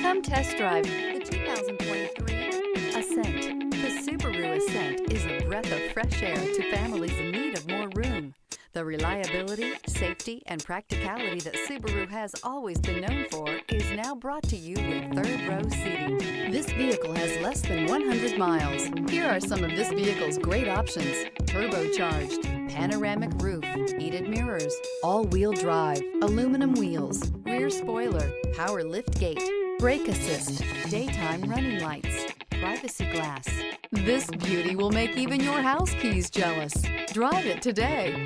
Come test drive the 2023 Ascent. The Subaru Ascent is a breath of fresh air to families in need of more room. The reliability, safety, and practicality that Subaru has always been known for is now brought to you with third-row seating. This vehicle has less than 100 miles. Here are some of this vehicle's great options: turbocharged, panoramic roof, heated mirrors, all-wheel drive, aluminum wheels, rear spoiler, power liftgate, brake assist, daytime running lights, privacy glass. This beauty will make even your house keys jealous. Drive it today.